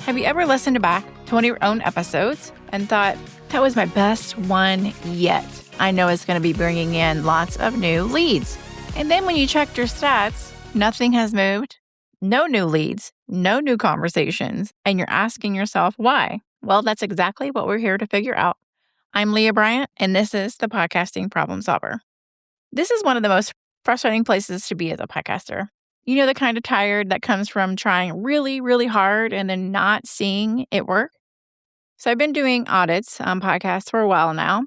Have you ever listened back to one of your own episodes and thought, that was my best one yet? I know it's going to be bringing in lots of new leads. And then when you checked your stats, nothing has moved, no new leads, no new conversations, and you're asking yourself why? Well, that's exactly what we're here to figure out. I'm Leah Bryant, and this is the Podcasting Problem Solver. This is one of the most frustrating places to be as a podcaster. You know, the kind of tired that comes from trying really, really hard and then not seeing it work. So I've been doing audits on podcasts for a while now.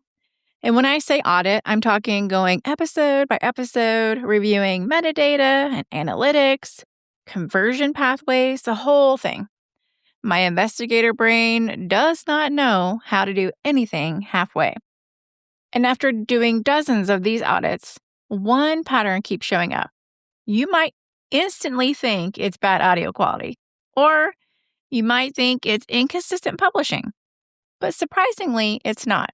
And when I say audit, I'm talking going episode by episode, reviewing metadata and analytics, conversion pathways, the whole thing. My investigator brain does not know how to do anything halfway. And after doing dozens of these audits, one pattern keeps showing up. You might instantly think it's bad audio quality, or you might think it's inconsistent publishing. But surprisingly, it's not.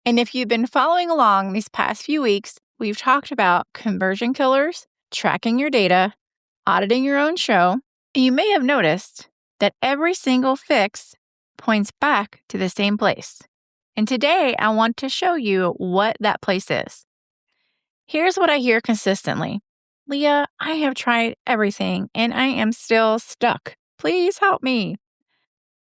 And if you've been following along these past few weeks, we've talked about conversion killers, tracking your data, auditing your own show, and you may have noticed that every single fix points back to the same place. And today, I want to show you what that place is. Here's what I hear consistently. Leah, I have tried everything and I am still stuck. Please help me.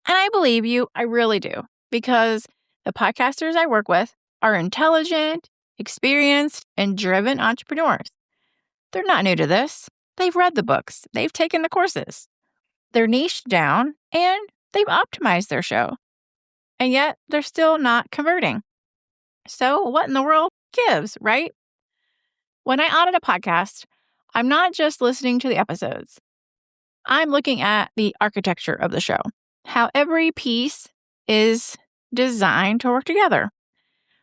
And I believe you, I really do, because the podcasters I work with are intelligent, experienced, and driven entrepreneurs. They're not new to this. They've read the books. They've taken the courses. They're niched down and they've optimized their show. And yet they're still not converting. So what in the world gives, right? When I audit a podcast, I'm not just listening to the episodes. I'm looking at the architecture of the show, how every piece is designed to work together.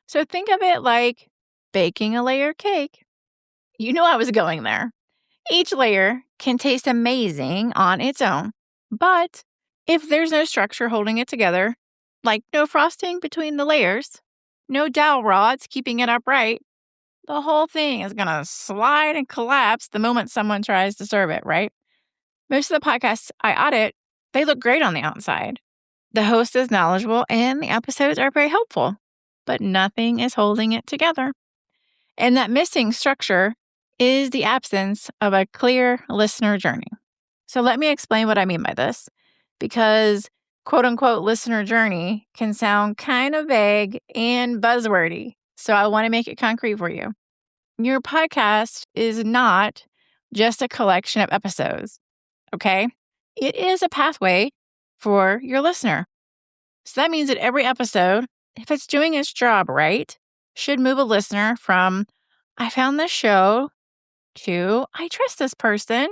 So think of it like baking a layer cake. You know I was going there. Each layer can taste amazing on its own, but if there's no structure holding it together, like no frosting between the layers, no dowel rods keeping it upright, the whole thing is going to slide and collapse the moment someone tries to serve it, right? Most of the podcasts I audit, they look great on the outside. The host is knowledgeable and the episodes are very helpful, but nothing is holding it together. And that missing structure is the absence of a clear listener journey. So let me explain what I mean by this, because quote unquote listener journey can sound kind of vague and buzzwordy. So I want to make it concrete for you. Your podcast is not just a collection of episodes, okay? It is a pathway for your listener. So that means that every episode, if it's doing its job right, should move a listener from, I found this show, to, I trust this person,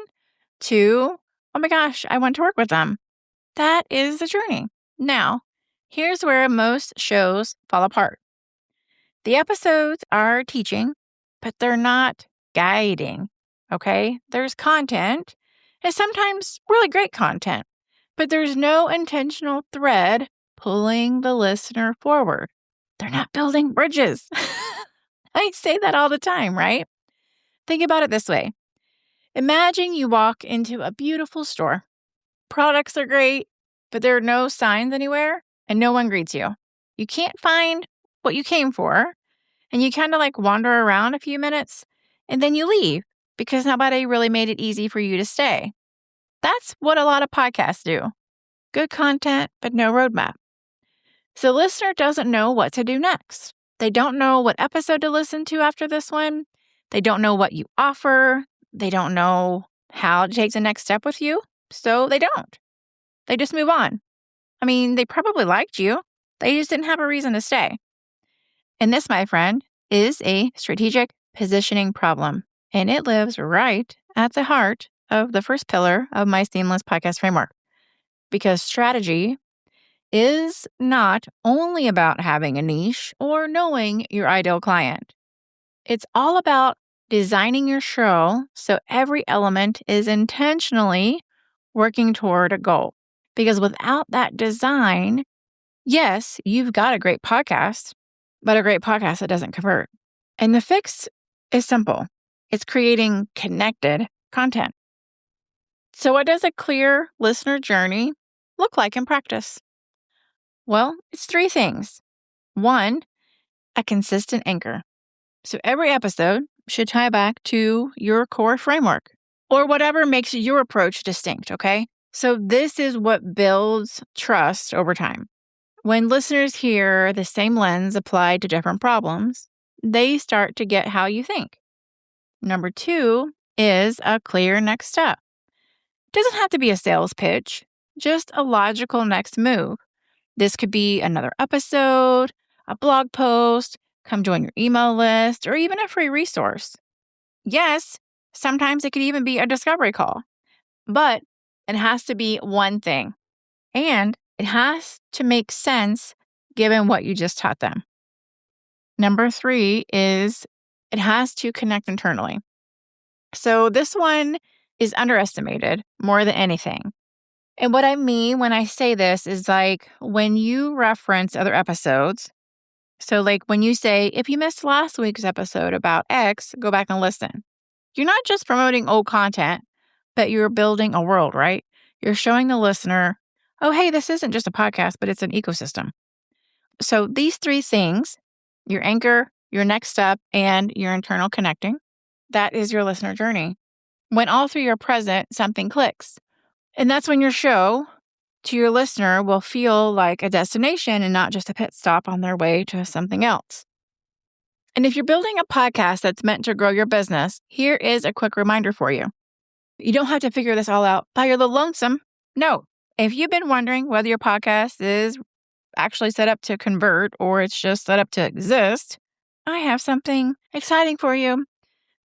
to, oh my gosh, I want to work with them. That is the journey. Now, here's where most shows fall apart. The episodes are teaching, but they're not guiding, okay? There's content, and sometimes really great content, but there's no intentional thread pulling the listener forward. They're not building bridges. I say that all the time, right? Think about it this way. Imagine you walk into a beautiful store. Products are great, but there are no signs anywhere, and no one greets you. You can't find what you came for, and you kind of like wander around a few minutes, and then you leave because nobody really made it easy for you to stay. That's what a lot of podcasts do. Good content, but no roadmap. So the listener doesn't know what to do next. They don't know what episode to listen to after this one. They don't know what you offer. They don't know how to take the next step with you. So they don't. They just move on. I mean, they probably liked you. They just didn't have a reason to stay. And this, my friend, is a strategic positioning problem. And it lives right at the heart of the first pillar of my Seamless Podcast Framework. Because strategy is not only about having a niche or knowing your ideal client. It's all about designing your show so every element is intentionally working toward a goal. Because without that design, yes, you've got a great podcast, but a great podcast that doesn't convert. And the fix is simple. It's creating connected content. So what does a clear listener journey look like in practice? Well, it's three things. One, a consistent anchor. So every episode should tie back to your core framework or whatever makes your approach distinct, okay? So this is what builds trust over time. When listeners hear the same lens applied to different problems, they start to get how you think. Number two is a clear next step. It doesn't have to be a sales pitch, just a logical next move. This could be another episode, a blog post, come join your email list, or even a free resource. Yes, sometimes it could even be a discovery call, but it has to be one thing, and it has to make sense given what you just taught them. Number three is it has to connect internally. So this one is underestimated more than anything. And what I mean when I say this is like when you reference other episodes. So, like when you say, if you missed last week's episode about X, go back and listen. You're not just promoting old content, but you're building a world, right? You're showing the listener, oh, hey, this isn't just a podcast, but it's an ecosystem. So, these three things, your anchor, your next step, and your internal connecting, that is your listener journey. When all three are present, something clicks. And that's when your show to your listener will feel like a destination and not just a pit stop on their way to something else. And if you're building a podcast that's meant to grow your business, here is a quick reminder for you. You don't have to figure this all out by your little lonesome. No. If you've been wondering whether your podcast is actually set up to convert or it's just set up to exist, I have something exciting for you.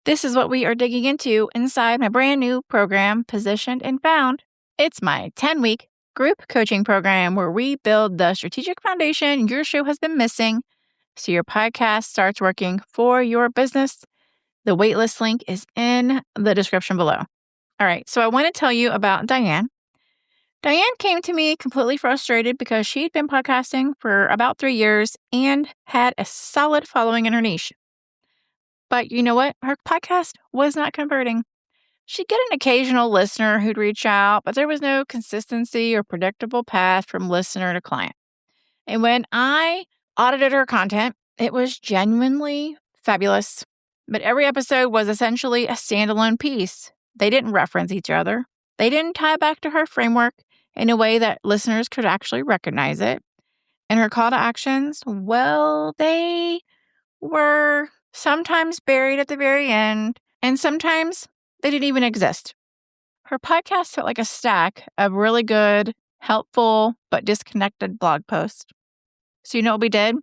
This is what we are digging into inside my brand new program, Positioned and Found. It's my 10-week group coaching program where we build the strategic foundation your show has been missing so your podcast starts working for your business. The waitlist link is in the description below. All right, so I want to tell you about Diane. Diane came to me completely frustrated because she'd been podcasting for about 3 years and had a solid following in her niche. But you know what? Her podcast was not converting. She'd get an occasional listener who'd reach out, but there was no consistency or predictable path from listener to client. And when I audited her content, it was genuinely fabulous. But every episode was essentially a standalone piece. They didn't reference each other. They didn't tie back to her framework in a way that listeners could actually recognize it. And her call to actions, well, they were sometimes buried at the very end, and sometimes they didn't even exist. Her podcast felt like a stack of really good, helpful, but disconnected blog posts. So you know what we did?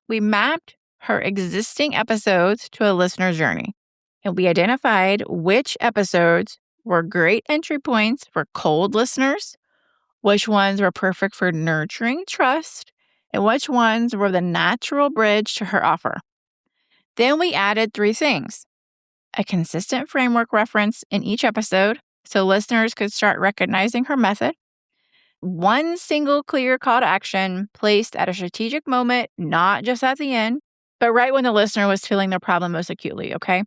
We mapped her existing episodes to a listener journey, and we identified which episodes were great entry points for cold listeners, which ones were perfect for nurturing trust, and which ones were the natural bridge to her offer. Then we added three things: a consistent framework reference in each episode so listeners could start recognizing her method, one single clear call to action placed at a strategic moment, not just at the end, but right when the listener was feeling their problem most acutely, okay?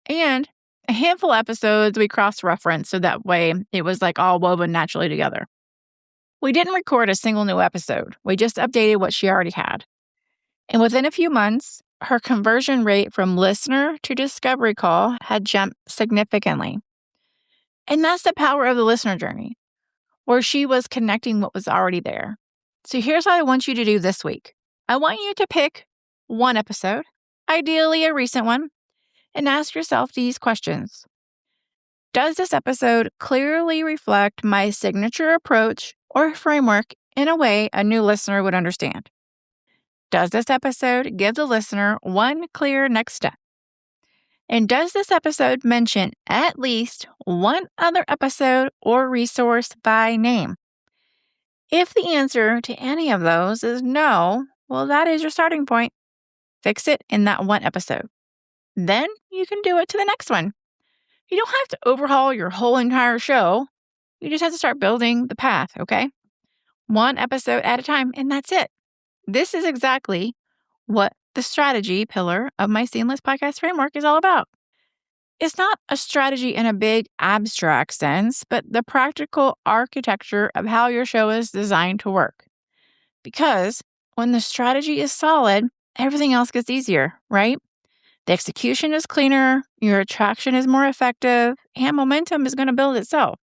And a handful of episodes we cross-referenced so that way it was like all woven naturally together. We didn't record a single new episode. We just updated what she already had. And within a few months, her conversion rate from listener to discovery call had jumped significantly. And that's the power of the listener journey, where she was connecting what was already there. So here's what I want you to do this week. I want you to pick one episode, ideally a recent one, and ask yourself these questions. Does this episode clearly reflect my signature approach or framework in a way a new listener would understand? Does this episode give the listener one clear next step? And does this episode mention at least one other episode or resource by name? If the answer to any of those is no, well, that is your starting point. Fix it in that one episode. Then you can do it to the next one. You don't have to overhaul your whole entire show. You just have to start building the path, okay? One episode at a time, and that's it. This is exactly what the strategy pillar of my Seamless Podcast Framework is all about. It's not a strategy in a big abstract sense, but the practical architecture of how your show is designed to work. Because when the strategy is solid, everything else gets easier, right? The execution is cleaner, your attraction is more effective, and momentum is going to build itself.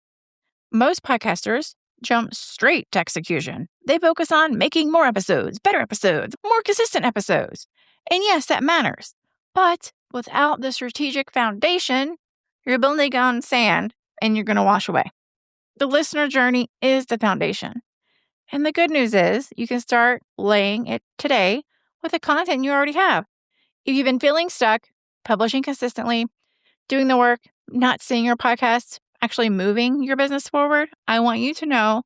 Most podcasters jump straight to execution. They focus on making more episodes, better episodes, more consistent episodes. And yes, that matters. But without the strategic foundation, you're building on sand and you're going to wash away. The listener journey is the foundation. And the good news is you can start laying it today with the content you already have. If you've been feeling stuck, publishing consistently, doing the work, not seeing your podcast actually moving your business forward, I want you to know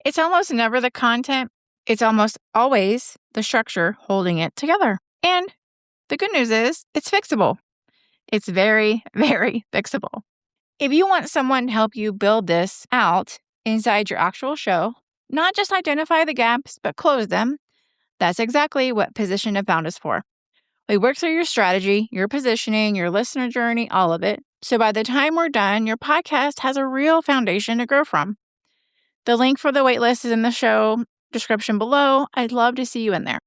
it's almost never the content. It's almost always the structure holding it together. And the good news is it's fixable. It's very, very fixable. If you want someone to help you build this out inside your actual show, not just identify the gaps, but close them, that's exactly what Position to Found is for. We work through your strategy, your positioning, your listener journey, all of it. So by the time we're done, your podcast has a real foundation to grow from. The link for the waitlist is in the show description below. I'd love to see you in there.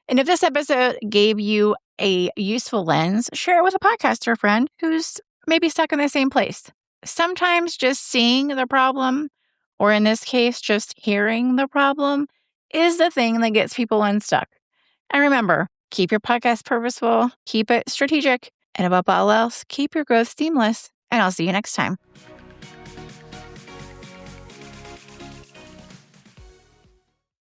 And if this episode gave you a useful lens, share it with a podcaster friend who's maybe stuck in the same place. Sometimes just seeing the problem, or in this case, just hearing the problem, is the thing that gets people unstuck. And remember, keep your podcast purposeful, keep it strategic, and above all else, keep your growth seamless. And I'll see you next time.